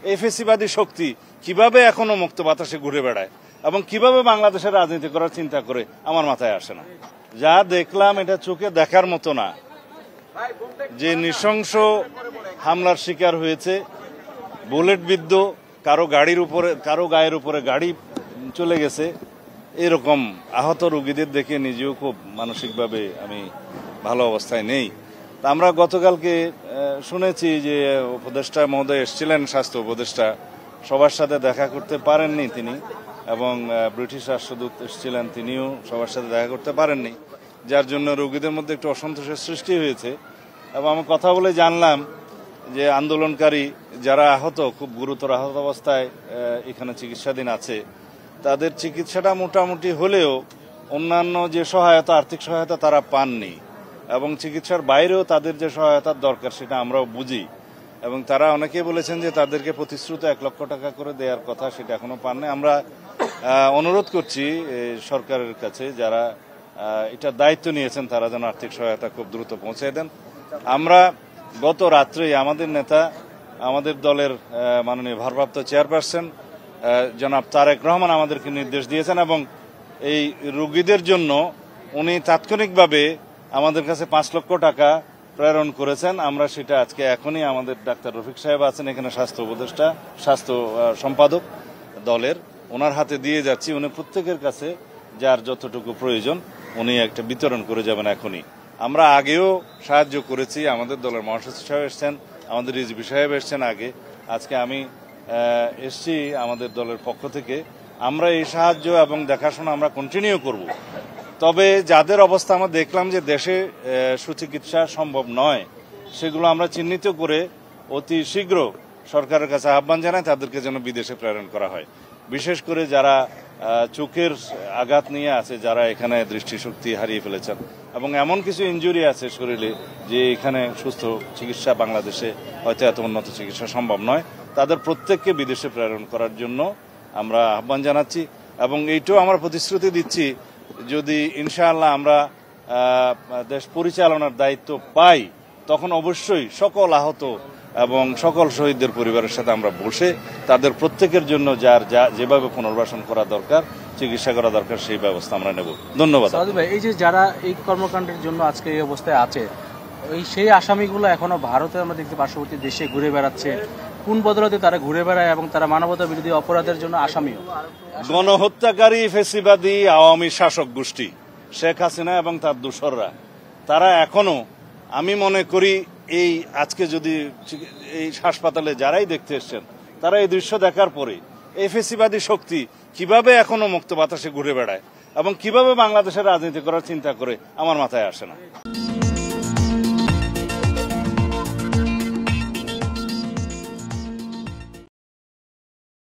এই ফেসিবাদী শক্তি কিভাবে এখনো মুক্ত বাতাসে ঘুরে বেড়ায় এবং কিভাবে বাংলাদেশের রাজনীতি করার চিন্তা করে আমার মাথায় আসে না। যা দেখলাম এটা চোখে দেখার মতো না। যে নৃশংস হামলার শিকার হয়েছে, বুলেট বিদ্ধ, কারো গাড়ির উপরে, কারো গায়ের উপরে গাড়ি চলে গেছে, এরকম আহত রোগীদের দেখে নিজেও খুব মানসিকভাবে আমি ভালো অবস্থায় নেই। আমরা গতকালকে শুনেছি যে উপদেষ্টা মহোদয় এসেছিলেন, স্বাস্থ্য উপদেষ্টা, সবার সাথে দেখা করতে পারেননি তিনি, এবং ব্রিটিশ রাষ্ট্রদূত এসেছিলেন, তিনিও সবার সাথে দেখা করতে পারেননি, যার জন্য রোগীদের মধ্যে একটু অসন্তোষের সৃষ্টি হয়েছে। এবং আমি কথা বলে জানলাম যে আন্দোলনকারী যারা আহত, খুব গুরুতর আহত অবস্থায় এখানে চিকিৎসাধীন আছে, তাদের চিকিৎসাটা মোটামুটি হলেও অন্যান্য যে সহায়তা, আর্থিক সহায়তা তারা পাননি, এবং চিকিৎসার বাইরেও তাদের যে সহায়তার দরকার সেটা আমরাও বুঝি। এবং তারা অনেকে বলেছেন যে তাদেরকে প্রতিশ্রুত 1 লক্ষ টাকা করে দেওয়ার কথা, সেটা এখনো পাননি। আমরা অনুরোধ করছি সরকারের কাছে, যারা এটা দায়িত্ব নিয়েছেন, তারা যেন আর্থিক সহায়তা খুব দ্রুত পৌঁছে দেন। আমরা গত রাত্রেই আমাদের নেতা, আমাদের দলের মাননীয় ভারপ্রাপ্ত চেয়ারপারসন জনাব তারেক রহমান আমাদেরকে নির্দেশ দিয়েছেন, এবং এই রোগীদের জন্য উনি তাৎক্ষণিকভাবে আমাদের কাছে 5 লক্ষ টাকা প্রেরণ করেছেন। আমরা সেটা আজকে এখনই আমাদের ডাক্তার রফিক সাহেব আছেন এখানে, স্বাস্থ্য উপদেষ্টা, স্বাস্থ্য সম্পাদক দলের, ওনার হাতে দিয়ে যাচ্ছি। উনি প্রত্যেকের কাছে যার যতটুকু প্রয়োজন উনি একটা বিতরণ করে যাবেন এখনই। আমরা আগেও সাহায্য করেছি, আমাদের দলের মহাসচিব সাহেব এসছেন, আমাদের রিজভি সাহেব এসছেন আগে, আজকে আমি এসছি আমাদের দলের পক্ষ থেকে। আমরা এই সাহায্য এবং দেখাশোনা আমরা কন্টিনিউ করব। তবে যাদের অবস্থা আমরা দেখলাম যে দেশে সুচিকিৎসা সম্ভব নয়, সেগুলো আমরা চিহ্নিত করে অতি শীঘ্র সরকারের কাছে আহ্বান জানাই তাদেরকে যেন বিদেশে প্রেরণ করা হয়। বিশেষ করে যারা চোখের আঘাত নিয়ে আছে, যারা এখানে দৃষ্টিশক্তি হারিয়ে ফেলেছেন এবং এমন কিছু ইনজুরি আছে শরীরে যে এখানে সুস্থ চিকিৎসা বাংলাদেশে হয়তো এত উন্নত চিকিৎসা সম্ভব নয়, তাদের প্রত্যেককে বিদেশে প্রেরণ করার জন্য আমরা আহ্বান জানাচ্ছি। এবং এইটাও আমরা প্রতিশ্রুতি দিচ্ছি, যদি ইনশাআল্লাহ আমরা দেশ পরিচালনার দায়িত্ব পাই, তখন অবশ্যই সকল আহত এবং সকল শহীদদের পরিবারের সাথে আমরা বসে তাদের প্রত্যেকের জন্য যার যেভাবে পুনর্বাসন করা দরকার, চিকিৎসা করা দরকার, সেই ব্যবস্থা আমরা নেব। ধন্যবাদ। এই যে যারা এই কর্মকাণ্ডের জন্য আজকে এই অবস্থায় আছে, সেই আসামিগুলো এখনো ভারতে আমরা দেখতে পার্শ্ববর্তী দেশে ঘুরে বেড়াচ্ছে, কোন বদলতে তারা ঘুরে বেড়ায় এবং তারা মানবতা বিরোধী অপরাধের জন্য আসামিও। গণহত্যাকারী ফেসিবাদী আওয়ামী শাসক গোষ্ঠী শেখ হাসিনা এবং তার দোসররা, তারা এখনো, আমি মনে করি এই আজকে যদি এই হাসপাতালে যারাই দেখতে এসছেন, তারা এই দৃশ্য দেখার পরে এই ফেসিবাদী শক্তি কিভাবে এখনো মুক্ত বাতাসে ঘুরে বেড়ায় এবং কিভাবে বাংলাদেশের রাজনীতি করার চিন্তা করে আমার মাথায় আসে না।